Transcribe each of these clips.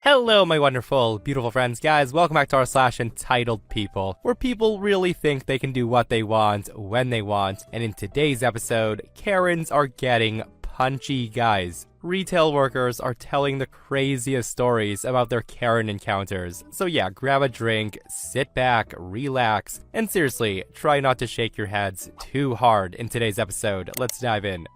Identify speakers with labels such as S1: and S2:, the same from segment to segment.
S1: Hello, my wonderful, beautiful friends, guys. Welcome back to our /Entitled People, where people really think they can do what they want, when they want. And in today's episode, Karens are getting punchy, guys. Retail workers are telling the craziest stories about their Karen encounters. So yeah, grab a drink, sit back, relax, and seriously, try not to shake your heads too hard in today's episode. Let's dive in.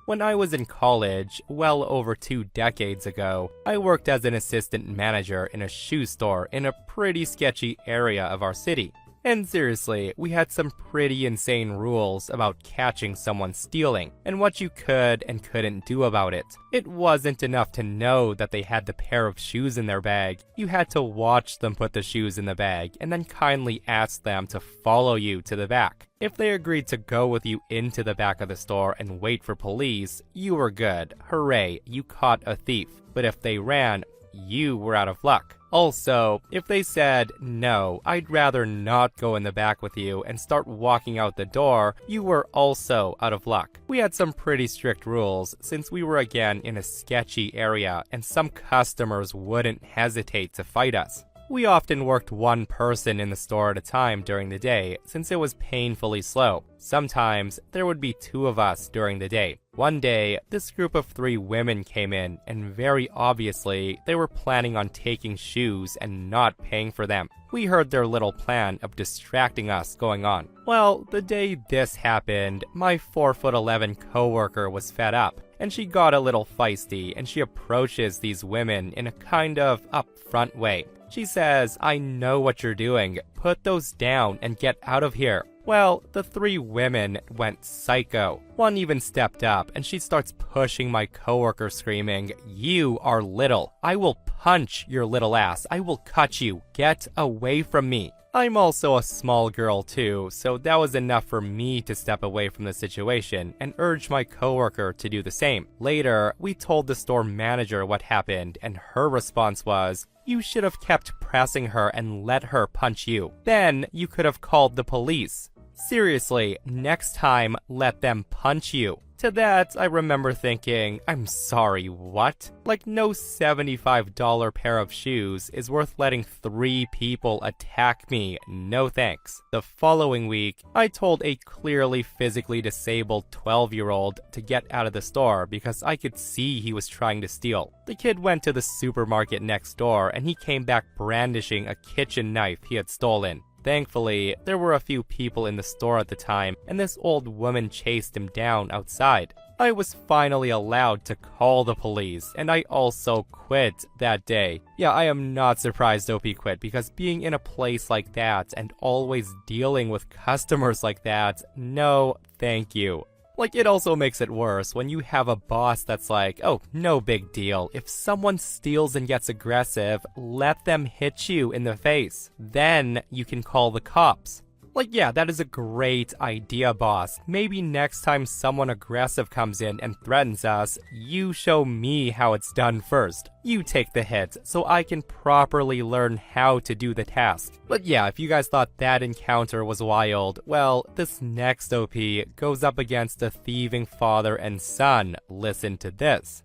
S1: When I was in college, well over 2 decades ago, I worked as an assistant manager in a shoe store in a pretty sketchy area of our city. And seriously, we had some pretty insane rules about catching someone stealing, and what you could and couldn't do about it. It wasn't enough to know that they had the pair of shoes in their bag. You had to watch them put the shoes in the bag, and then kindly ask them to follow you to the back. If they agreed to go with you into the back of the store and wait for police, you were good. Hooray, you caught a thief. But if they ran, you were out of luck. Also, if they said, no, I'd rather not go in the back with you and start walking out the door, you were also out of luck. We had some pretty strict rules since we were again in a sketchy area and some customers wouldn't hesitate to fight us. We often worked one person in the store at a time during the day since it was painfully slow. Sometimes there would be 2 of us during the day. One day, this group of 3 women came in, and very obviously, they were planning on taking shoes and not paying for them. We heard their little plan of distracting us going on. Well, the day this happened, my 4'11" coworker was fed up, and she got a little feisty, and she approaches these women in a kind of upfront way. She says, I know what you're doing. Put those down and get out of here. Well, the 3 women went psycho. One even stepped up and she starts pushing my coworker screaming, you are little. I will punch your little ass. I will cut you. Get away from me. I'm also a small girl too, so that was enough for me to step away from the situation and urge my coworker to do the same. Later, we told the store manager what happened and her response was, you should have kept pressing her and let her punch you. Then you could have called the police. Seriously, next time, let them punch you. To that, I remember thinking, I'm sorry, what? Like, no $75 pair of shoes is worth letting 3 people attack me, no thanks. The following week, I told a clearly physically disabled 12-year-old to get out of the store because I could see he was trying to steal. The kid went to the supermarket next door and he came back brandishing a kitchen knife he had stolen. Thankfully, there were a few people in the store at the time, and this old woman chased him down outside. I was finally allowed to call the police, and I also quit that day. Yeah, I am not surprised OP quit, because being in a place like that and always dealing with customers like that, no, thank you. Like, it also makes it worse when you have a boss that's like, oh, no big deal. If someone steals and gets aggressive, let them hit you in the face. Then you can call the cops. Like, yeah, that is a great idea, boss. Maybe next time someone aggressive comes in and threatens us, you show me how it's done first. You take the hit, so I can properly learn how to do the task. But yeah, if you guys thought that encounter was wild, well, this next OP goes up against a thieving father and son. Listen to this.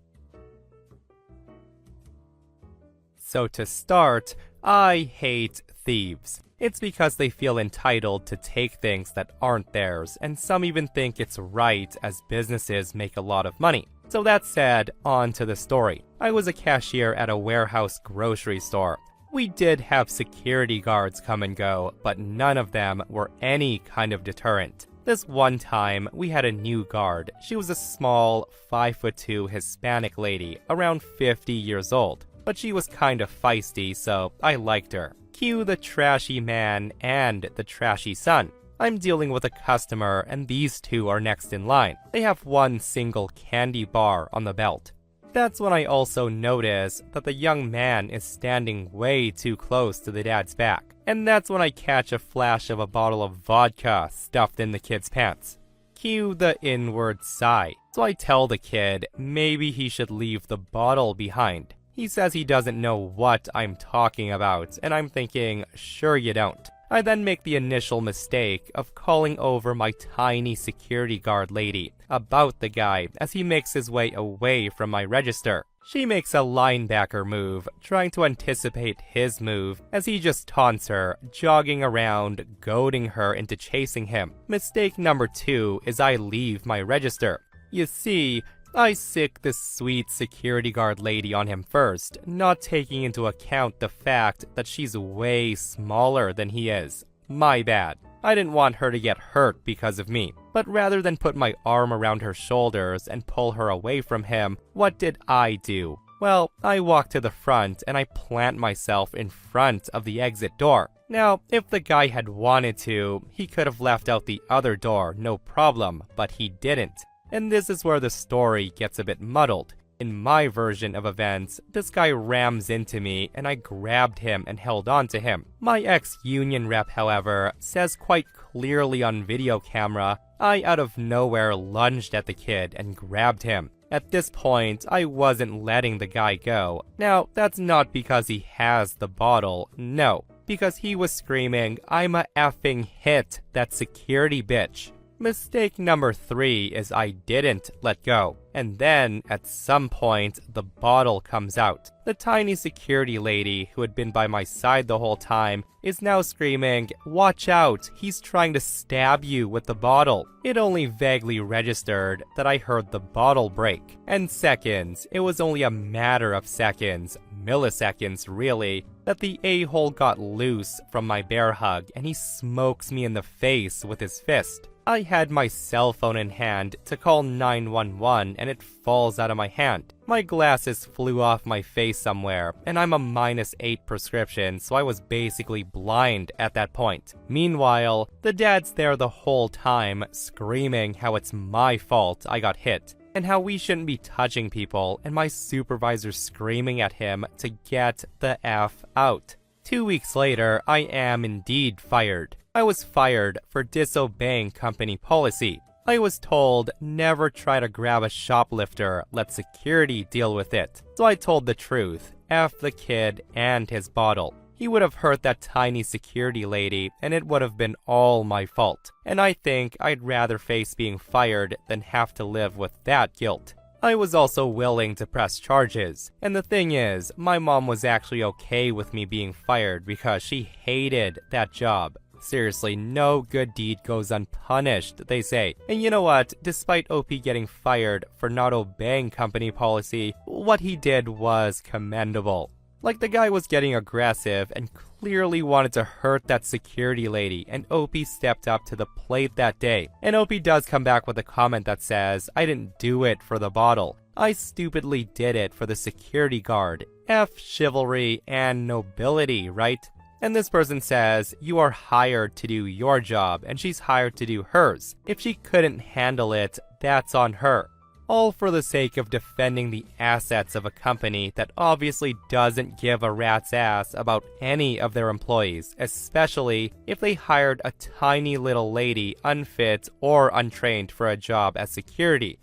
S1: So to start, I hate thieves. It's because they feel entitled to take things that aren't theirs, and some even think it's right as businesses make a lot of money. So that said, on to the story. I was a cashier at a warehouse grocery store. We did have security guards come and go, but none of them were any kind of deterrent. This one time, we had a new guard. She was a small, 5'2" Hispanic lady, around 50 years old. But she was kind of feisty, so I liked her. Cue the trashy man and the trashy son. I'm dealing with a customer and these 2 are next in line. They have one single candy bar on the belt. That's when I also notice that the young man is standing way too close to the dad's back. And that's when I catch a flash of a bottle of vodka stuffed in the kid's pants. Cue the inward sigh. So I tell the kid maybe he should leave the bottle behind. He says he doesn't know what I'm talking about, and I'm thinking, sure you don't. I then make the initial mistake of calling over my tiny security guard lady, about the guy as he makes his way away from my register. She makes a linebacker move, trying to anticipate his move as he just taunts her, jogging around, goading her into chasing him. Mistake number 2 is I leave my register. You see, I sick this sweet security guard lady on him first, not taking into account the fact that she's way smaller than he is. My bad. I didn't want her to get hurt because of me, but rather than put my arm around her shoulders and pull her away from him, what did I do? Well, I walk to the front and I plant myself in front of the exit door. Now, if the guy had wanted to, he could have left out the other door, no problem, but he didn't. And this is where the story gets a bit muddled. In my version of events, this guy rams into me and I grabbed him and held on to him. My ex-union rep, however, says quite clearly on video camera, I out of nowhere lunged at the kid and grabbed him. At this point, I wasn't letting the guy go. Now, that's not because he has the bottle, no. Because he was screaming, "I'm a effing hit, that security bitch." Mistake number 3 is I didn't let go. And then, at some point, the bottle comes out. The tiny security lady who had been by my side the whole time is now screaming, "Watch out, he's trying to stab you with the bottle." It only vaguely registered that I heard the bottle break. And seconds, it was only a matter of seconds, milliseconds really, that the a-hole got loose from my bear hug and he smokes me in the face with his fist. I had my cell phone in hand to call 911 and it falls out of my hand. My glasses flew off my face somewhere, and I'm a -8 prescription, so I was basically blind at that point. Meanwhile, the dad's there the whole time, screaming how it's my fault I got hit, and how we shouldn't be touching people, and my supervisor screaming at him to get the F out. 2 weeks later, I am indeed fired. I was fired for disobeying company policy. I was told, never try to grab a shoplifter, let security deal with it. So I told the truth, F the kid and his bottle. He would have hurt that tiny security lady, and it would have been all my fault. And I think I'd rather face being fired than have to live with that guilt. I was also willing to press charges, and the thing is, my mom was actually okay with me being fired because she hated that job. Seriously, no good deed goes unpunished, they say. And you know what? Despite OP getting fired for not obeying company policy, what he did was commendable. Like, the guy was getting aggressive and clearly wanted to hurt that security lady, and OP stepped up to the plate that day. And OP does come back with a comment that says, I didn't do it for the bottle. I stupidly did it for the security guard. F chivalry and nobility, right? And this person says, you are hired to do your job, and she's hired to do hers. If she couldn't handle it, that's on her. All for the sake of defending the assets of a company that obviously doesn't give a rat's ass about any of their employees, especially if they hired a tiny little lady unfit or untrained for a job as security.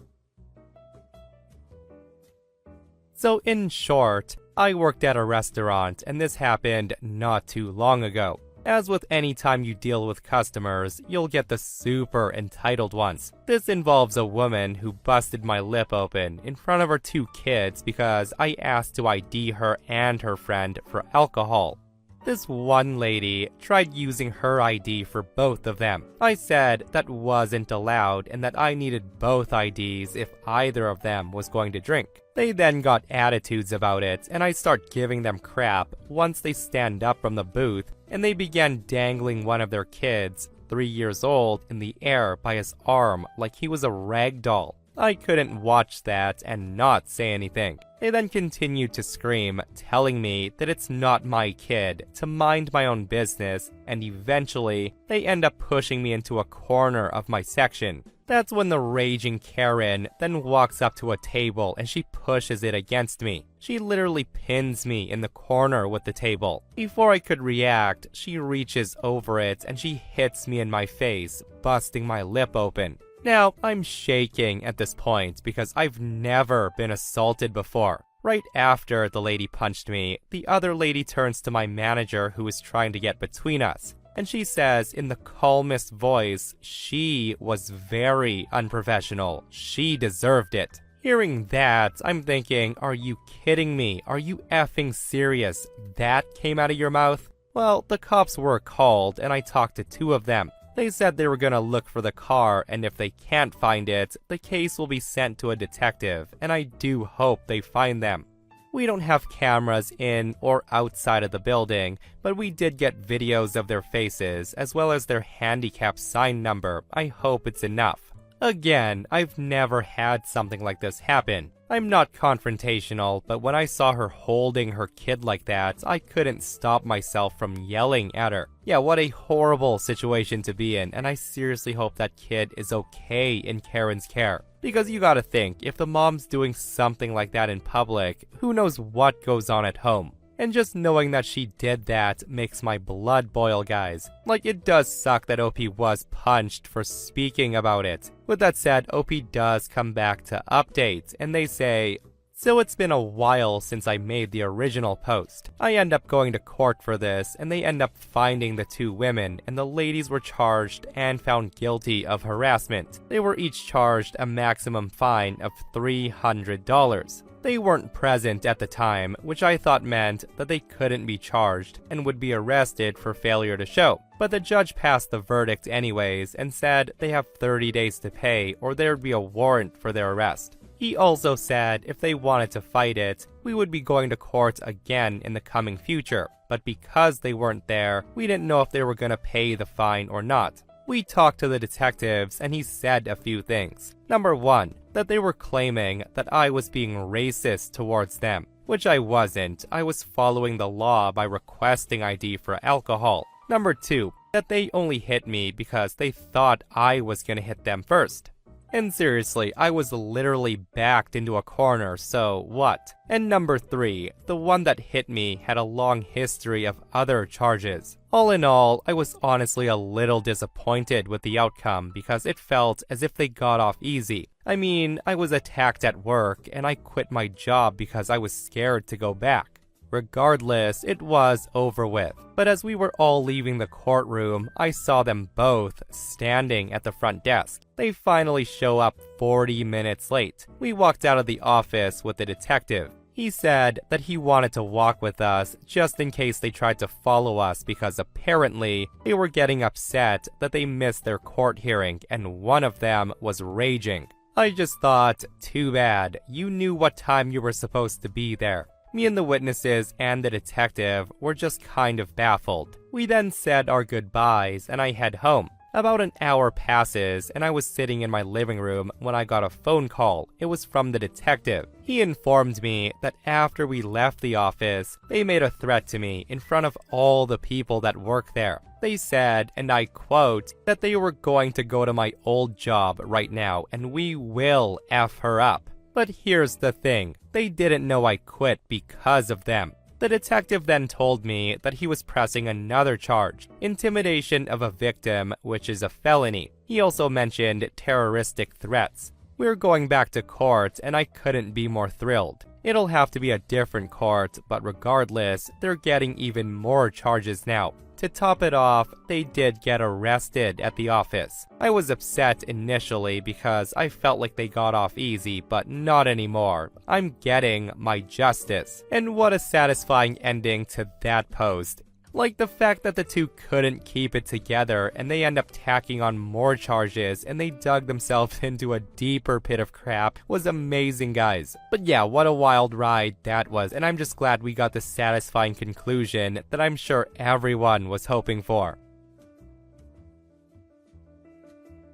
S1: So in short, I worked at a restaurant, and this happened not too long ago. As with any time you deal with customers, you'll get the super entitled ones. This involves a woman who busted my lip open in front of her 2 kids because I asked to ID her and her friend for alcohol. This one lady tried using her ID for both of them. I said that wasn't allowed and that I needed both IDs if either of them was going to drink. They then got attitudes about it, and I start giving them crap once they stand up from the booth, and they began dangling one of their kids, 3 years old, in the air by his arm like he was a rag doll. I couldn't watch that and not say anything. They then continued to scream, telling me that it's not my kid, to mind my own business, and eventually, they end up pushing me into a corner of my section. That's when the raging Karen then walks up to a table and she pushes it against me. She literally pins me in the corner with the table. Before I could react, she reaches over it and she hits me in my face, busting my lip open. Now, I'm shaking at this point because I've never been assaulted before. Right after the lady punched me, the other lady turns to my manager who is trying to get between us. and she says in the calmest voice she was very unprofessional. She deserved it. Hearing that, I'm thinking, are you kidding me? Are you effing serious? That came out of your mouth? Well, the cops were called, and I talked to two of them. They said they were gonna look for the car, and if they can't find it, the case will be sent to a detective, and I do hope they find them. We don't have cameras in or outside of the building, but we did get videos of their faces, as well as their handicap sign number. I hope it's enough. Again, I've never had something like this happen. I'm not confrontational, but when I saw her holding her kid like that, I couldn't stop myself from yelling at her. Yeah, what a horrible situation to be in, and I seriously hope that kid is okay in Karen's care. Because you gotta think, if the mom's doing something like that in public, who knows what goes on at home? And just knowing that she did that makes my blood boil, guys. Like, it does suck that OP was punched for speaking about it. With that said, OP does come back to update, and they say, "So it's been a while since I made the original post. I end up going to court for this, and they end up finding the two women, and the ladies were charged and found guilty of harassment. They were each charged a maximum fine of $300. They weren't present at the time, which I thought meant that they couldn't be charged and would be arrested for failure to show. But the judge passed the verdict anyways and said they have 30 days to pay or there would be a warrant for their arrest. He also said if they wanted to fight it, we would be going to court again in the coming future. But because they weren't there, we didn't know if they were gonna pay the fine or not. We talked to the detectives and he said a few things. Number one, that they were claiming that I was being racist towards them, which I wasn't. I was following the law by requesting ID for alcohol. Number two, that they only hit me because they thought I was gonna hit them first. And seriously, I was literally backed into a corner, so what? And number three, the one that hit me had a long history of other charges. All in all, I was honestly a little disappointed with the outcome because it felt as if they got off easy. I mean, I was attacked at work and I quit my job because I was scared to go back. Regardless, it was over with. But as we were all leaving the courtroom, I saw them both standing at the front desk. They finally show up 40 minutes late. We walked out of the office with the detective. He said that he wanted to walk with us just in case they tried to follow us because apparently they were getting upset that they missed their court hearing and one of them was raging. I just thought, too bad, you knew what time you were supposed to be there. Me and the witnesses and the detective were just kind of baffled. We then said our goodbyes and I head home. About an hour passes and I was sitting in my living room when I got a phone call. It was from the detective. He informed me that after we left the office, they made a threat to me in front of all the people that work there. They said, and I quote, that they were going to go to my old job right now and we will F her up. But here's the thing, they didn't know I quit because of them. The detective then told me that he was pressing another charge, intimidation of a victim, which is a felony. He also mentioned terroristic threats. We're going back to court and I couldn't be more thrilled. It'll have to be a different court, but regardless, they're getting even more charges now. To top it off, they did get arrested at the office. I was upset initially because I felt like they got off easy, but not anymore. I'm getting my justice. And what a satisfying ending to that post. Like the fact that the two couldn't keep it together and they end up tacking on more charges and they dug themselves into a deeper pit of crap was amazing, guys. But yeah, what a wild ride that was, and I'm just glad we got the satisfying conclusion that I'm sure everyone was hoping for.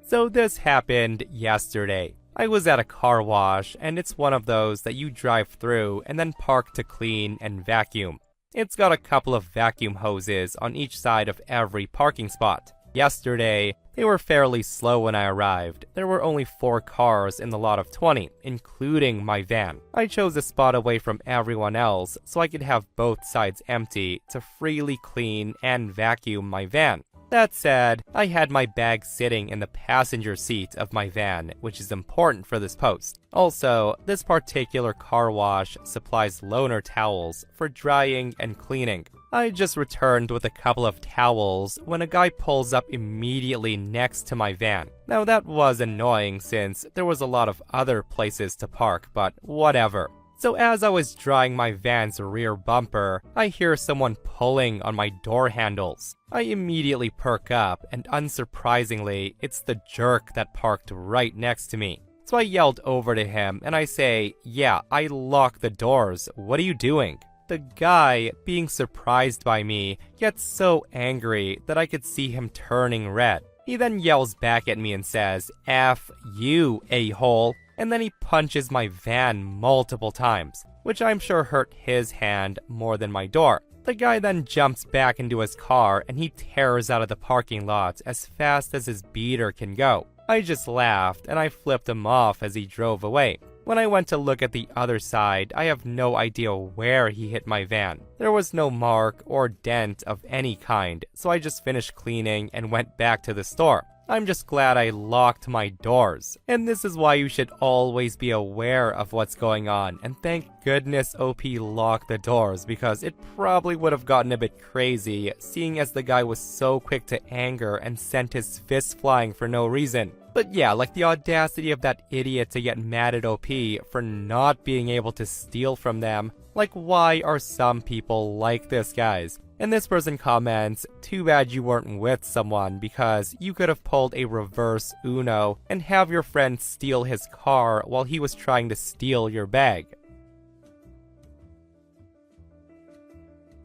S1: So this happened yesterday. I was at a car wash and it's one of those that you drive through and then park to clean and vacuum. It's got a couple of vacuum hoses on each side of every parking spot. Yesterday, they were fairly slow when I arrived. There were only 4 cars in the lot of 20, including my van. I chose a spot away from everyone else so I could have both sides empty to freely clean and vacuum my van. That said, I had my bag sitting in the passenger seat of my van, which is important for this post. Also, this particular car wash supplies loaner towels for drying and cleaning. I just returned with a couple of towels when a guy pulls up immediately next to my van. Now that was annoying since there was a lot of other places to park, but whatever. So as I was drying my van's rear bumper, I hear someone pulling on my door handles. I immediately perk up, and unsurprisingly, it's the jerk that parked right next to me. So I yelled over to him and I say, "Yeah, I locked the doors. What are you doing?" The guy, being surprised by me, gets so angry that I could see him turning red. He then yells back at me and says, "F you, a-hole," and then he punches my van multiple times, which I'm sure hurt his hand more than my door. The guy then jumps back into his car and he tears out of the parking lot as fast as his beater can go. I just laughed and I flipped him off as he drove away. When I went to look at the other side, I have no idea where he hit my van. There was no mark or dent of any kind, so I just finished cleaning and went back to the store. I'm just glad I locked my doors. And this is why you should always be aware of what's going on. And thank goodness OP locked the doors, because it probably would have gotten a bit crazy, seeing as the guy was so quick to anger and sent his fists flying for no reason. But yeah, like the audacity of that idiot to get mad at OP for not being able to steal from them. Like, why are some people like this, guys? And this person comments, "Too bad you weren't with someone, because you could have pulled a reverse Uno and have your friend steal his car while he was trying to steal your bag."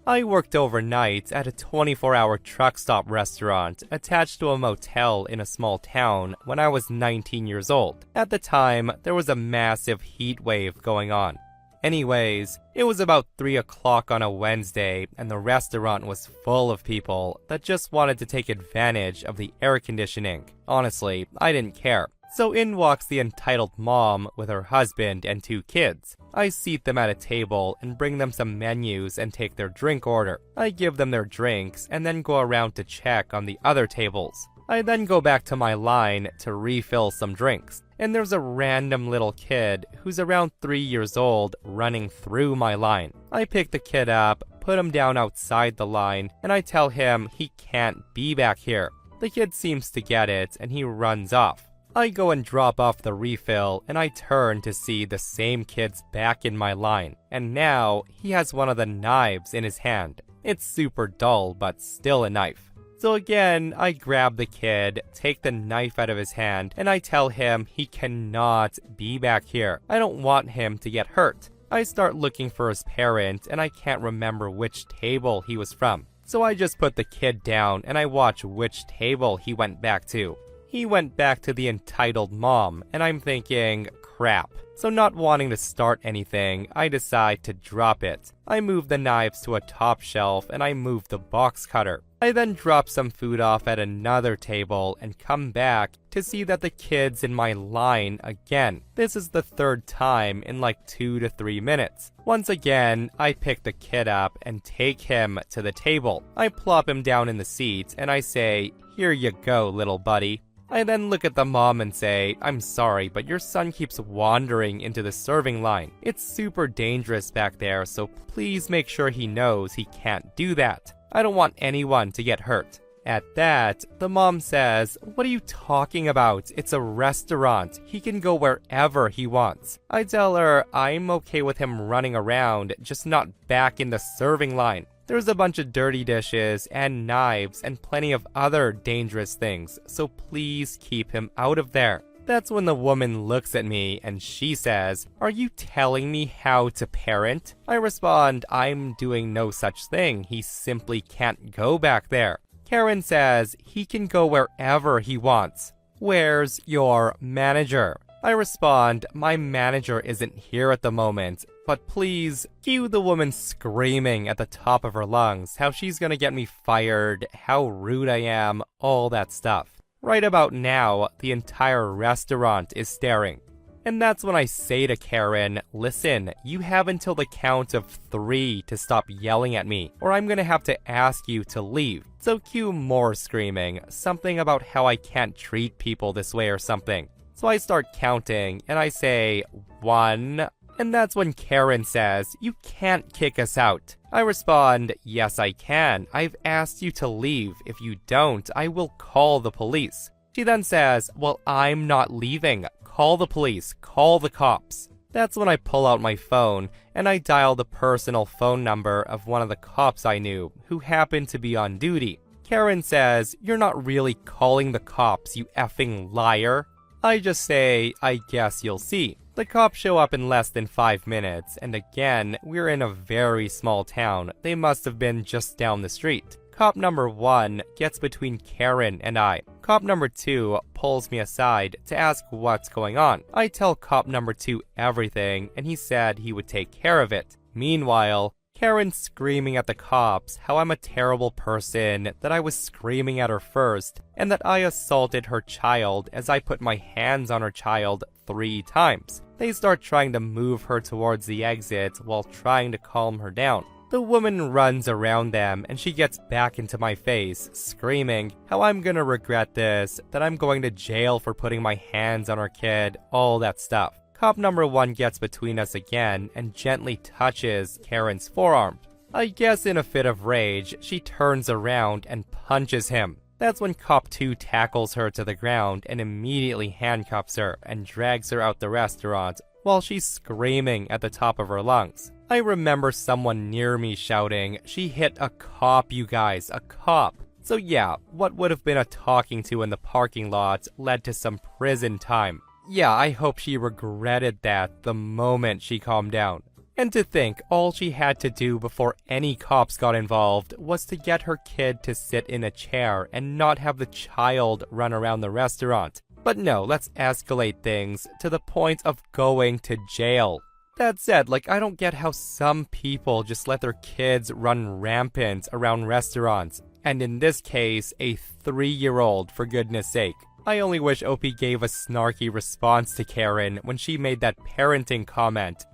S1: I worked overnight at a 24-hour truck stop restaurant attached to a motel in a small town when I was 19 years old. At the time, there was a massive heat wave going on. Anyways, it was about 3 o'clock on a Wednesday, and the restaurant was full of people that just wanted to take advantage of the air conditioning. Honestly, I didn't care. So in walks the entitled mom with her husband and 2 kids. I seat them at a table and bring them some menus and take their drink order. I give them their drinks and then go around to check on the other tables. I then go back to my line to refill some drinks. And there's a random little kid who's around 3 years old running through my line. I pick the kid up, put him down outside the line, and I tell him he can't be back here. The kid seems to get it and he runs off. I go and drop off the refill, and I turn to see the same kid's back in my line, and now he has one of the knives in his hand. It's super dull, but still a knife. So again, I grab the kid, take the knife out of his hand, and I tell him he cannot be back here. I don't want him to get hurt. I start looking for his parent, and I can't remember which table he was from. So I just put the kid down, and I watch which table he went back to. He went back to the entitled mom, and I'm thinking, crap. So not wanting to start anything, I decide to drop it. I move the knives to a top shelf, and I move the box cutter. I then drop some food off at another table and come back to see that the kid's in my line again. This is the 3rd time in like 2 to 3 minutes. Once again, I pick the kid up and take him to the table. I plop him down in the seat, and I say, "Here you go, little buddy." I then look at the mom and say, "I'm sorry, but your son keeps wandering into the serving line. It's super dangerous back there, so please make sure he knows he can't do that. I don't want anyone to get hurt." At that, the mom says, "What are you talking about? It's a restaurant. He can go wherever he wants." I tell her I'm okay with him running around, just not back in the serving line. There's a bunch of dirty dishes and knives and plenty of other dangerous things, so please keep him out of there. That's when the woman looks at me and she says, "Are you telling me how to parent?" I respond, "I'm doing no such thing. He simply can't go back there." Karen says, "He can go wherever he wants. Where's your manager?" I respond, "My manager isn't here at the moment, but please," cue the woman screaming at the top of her lungs how she's gonna get me fired, how rude I am, all that stuff. Right about now, the entire restaurant is staring. And that's when I say to Karen, "Listen, you have until the count of 3 to stop yelling at me, or I'm gonna have to ask you to leave." So cue more screaming, something about how I can't treat people this way or something. So I start counting, and I say, 1. And that's when Karen says, "You can't kick us out. I respond, yes I can. I've asked you to leave. If you don't, I will call the police. She then says, well, I'm not leaving. Call the police. Call the cops. That's when I pull out my phone and I dial the personal phone number of one of the cops I knew who happened to be on duty. Karen says, you're not really calling the cops, you effing liar. I just say, I guess you'll see. The cops show up in less than 5 minutes, and again, we're in a very small town. They must have been just down the street. Cop number 1 gets between Karen and I. Cop number 2 pulls me aside to ask what's going on. I tell cop number 2 everything, and he said he would take care of it. Meanwhile, Karen's screaming at the cops how I'm a terrible person, that I was screaming at her first, and that I assaulted her child as I put my hands on her child 3 times. They start trying to move her towards the exit while trying to calm her down. The woman runs around them and she gets back into my face, screaming how I'm gonna regret this, that I'm going to jail for putting my hands on her kid, all that stuff. Cop number 1 gets between us again and gently touches Karen's forearm. I guess in a fit of rage, she turns around and punches him. That's when cop 2 tackles her to the ground and immediately handcuffs her and drags her out the restaurant while she's screaming at the top of her lungs. I remember someone near me shouting, she hit a cop, you guys, a cop. So yeah, what would have been a talking to in the parking lot led to some prison time. Yeah, I hope she regretted that the moment she calmed down. And to think all she had to do before any cops got involved was to get her kid to sit in a chair and not have the child run around the restaurant. But no, let's escalate things to the point of going to jail. That said, I don't get how some people just let their kids run rampant around restaurants. And in this case, a 3-year-old, for goodness sake. I only wish OP gave a snarky response to Karen when she made that parenting comment.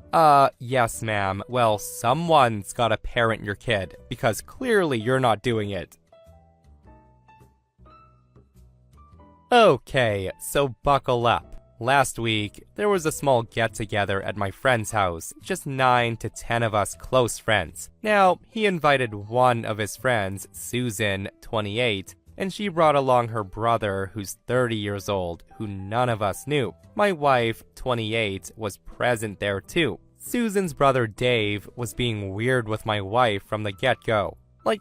S1: Yes ma'am, well, someone's gotta parent your kid, because clearly you're not doing it. Okay, so buckle up. Last week, there was a small get-together at my friend's house, just 9 to 10 of us close friends. Now, he invited one of his friends, Susan, 28, and she brought along her brother, who's 30 years old, who none of us knew. My wife, 28, was present there too. Susan's brother Dave was being weird with my wife from the get-go.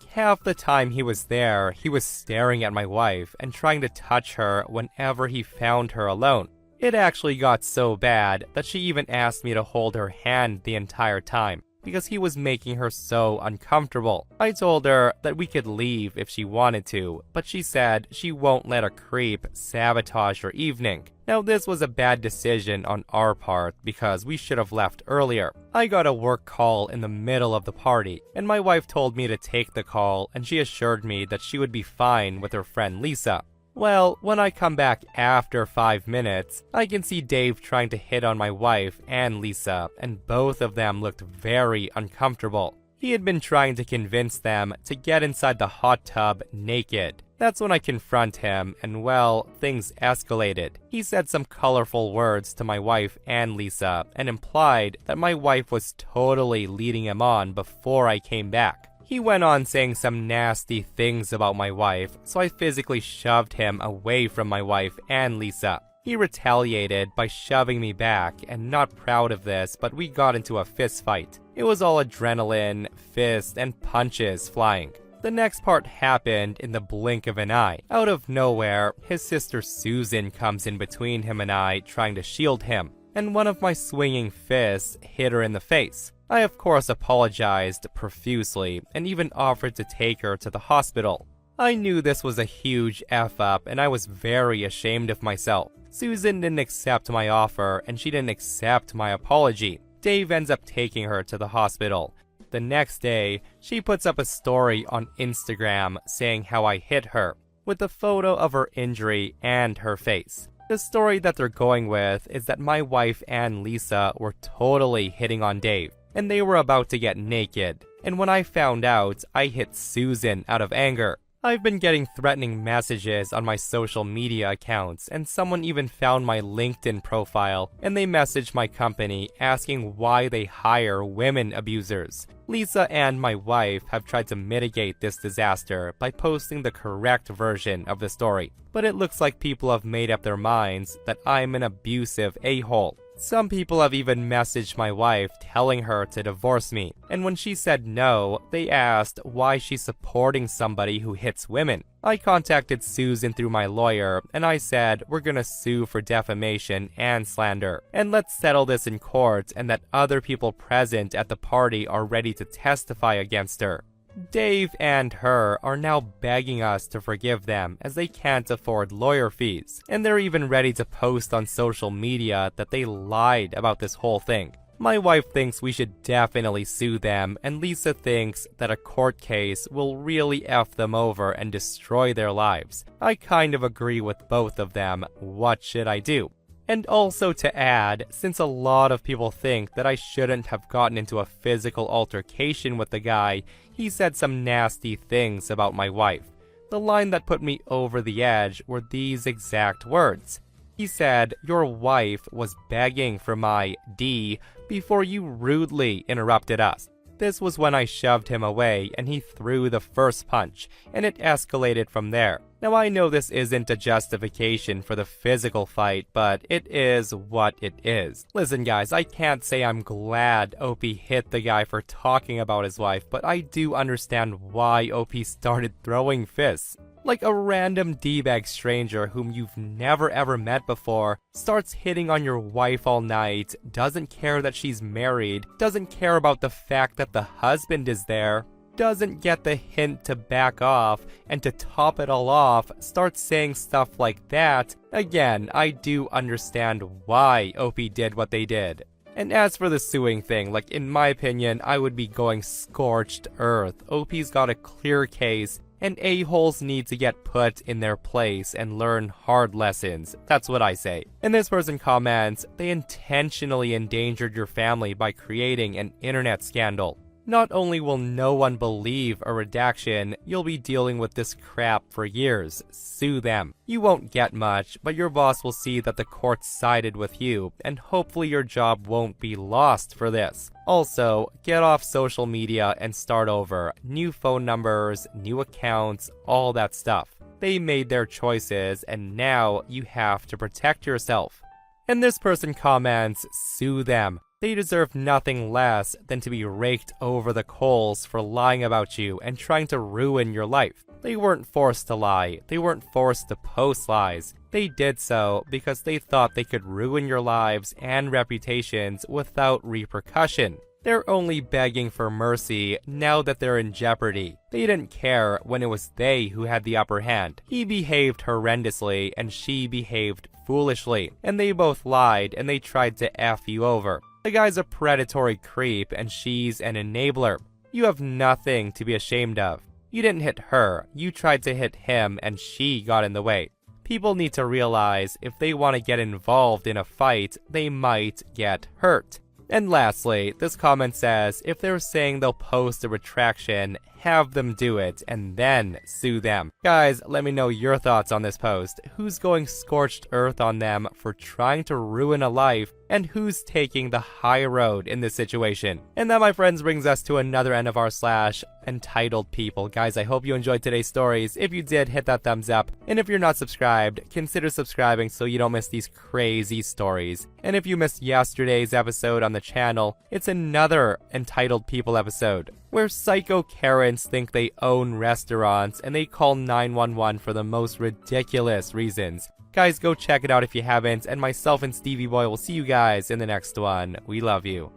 S1: Half the time he was there, he was staring at my wife and trying to touch her whenever he found her alone. It actually got so bad that she even asked me to hold her hand the entire time, because he was making her so uncomfortable. I told her that we could leave if she wanted to, but she said she won't let a creep sabotage her evening. Now this was a bad decision on our part because we should have left earlier. I got a work call in the middle of the party, and my wife told me to take the call, and she assured me that she would be fine with her friend Lisa. Well, when I come back after 5 minutes, I can see Dave trying to hit on my wife and Lisa, and both of them looked very uncomfortable. He had been trying to convince them to get inside the hot tub naked. That's when I confront him, and well, things escalated. He said some colorful words to my wife and Lisa, and implied that my wife was totally leading him on before I came back. He went on saying some nasty things about my wife, so I physically shoved him away from my wife and Lisa. He retaliated by shoving me back, and not proud of this, but we got into a fist fight. It was all adrenaline, fists, and punches flying. The next part happened in the blink of an eye. Out of nowhere, his sister Susan comes in between him and I, trying to shield him, and one of my swinging fists hit her in the face. I of course apologized profusely and even offered to take her to the hospital. I knew this was a huge F-up and I was very ashamed of myself. Susan didn't accept my offer and she didn't accept my apology. Dave ends up taking her to the hospital. The next day, she puts up a story on Instagram saying how I hit her, with a photo of her injury and her face. The story that they're going with is that my wife and Lisa were totally hitting on Dave, and they were about to get naked. And when I found out, I hit Susan out of anger. I've been getting threatening messages on my social media accounts, and someone even found my LinkedIn profile, and they messaged my company asking why they hire women abusers. Lisa and my wife have tried to mitigate this disaster by posting the correct version of the story, but it looks like people have made up their minds that I'm an abusive a-hole. Some people have even messaged my wife telling her to divorce me, and when she said no, they asked why she's supporting somebody who hits women. I contacted Susan through my lawyer, and I said we're gonna sue for defamation and slander, and let's settle this in court, and that other people present at the party are ready to testify against her. Dave and her are now begging us to forgive them as they can't afford lawyer fees, and they're even ready to post on social media that they lied about this whole thing. My wife thinks we should definitely sue them, and Lisa thinks that a court case will really F them over and destroy their lives. I kind of agree with both of them. What should I do? And also to add, since a lot of people think that I shouldn't have gotten into a physical altercation with the guy, he said some nasty things about my wife. The line that put me over the edge were these exact words. He said, "Your wife was begging for my D before you rudely interrupted us." This was when I shoved him away and he threw the first punch, and it escalated from there. Now I know this isn't a justification for the physical fight, but it is what it is. Listen guys, I can't say I'm glad OP hit the guy for talking about his wife, but I do understand why OP started throwing fists. Like a random D-bag stranger whom you've never ever met before starts hitting on your wife all night, doesn't care that she's married, doesn't care about the fact that the husband is there, doesn't get the hint to back off, and to top it all off, starts saying stuff like that. Again, I do understand why OP did what they did. And as for the suing thing, like in my opinion, I would be going scorched earth. OP's got a clear case, and a-holes need to get put in their place and learn hard lessons. That's what I say. And this person comments, "They intentionally endangered your family by creating an internet scandal. Not only will no one believe a redaction, you'll be dealing with this crap for years. Sue them. You won't get much, but your boss will see that the court sided with you, and hopefully your job won't be lost for this. Also, get off social media and start over. New phone numbers, new accounts, all that stuff. They made their choices, and now you have to protect yourself." And this person comments, "Sue them. They deserve nothing less than to be raked over the coals for lying about you and trying to ruin your life. They weren't forced to lie. They weren't forced to post lies. They did so because they thought they could ruin your lives and reputations without repercussion. They're only begging for mercy now that they're in jeopardy. They didn't care when it was they who had the upper hand. He behaved horrendously and she behaved foolishly, and they both lied and they tried to F you over. The guy's a predatory creep and she's an enabler. You have nothing to be ashamed of. You didn't hit her, you tried to hit him and she got in the way. People need to realize if they want to get involved in a fight, they might get hurt." And lastly, this comment says, if they're saying they'll post a retraction, have them do it and then sue them. Guys, let me know your thoughts on this post. Who's going scorched earth on them for trying to ruin a life, and who's taking the high road in this situation? And that, my friends, brings us to another end of our slash entitled people. Guys, I hope you enjoyed today's stories. If you did, hit that thumbs up. And if you're not subscribed, consider subscribing so you don't miss these crazy stories. And if you missed yesterday's episode on the channel, it's another entitled people episode, where psycho Karens think they own restaurants and they call 911 for the most ridiculous reasons. Guys, go check it out if you haven't, and myself and Stevie Boy will see you guys in the next one. We love you.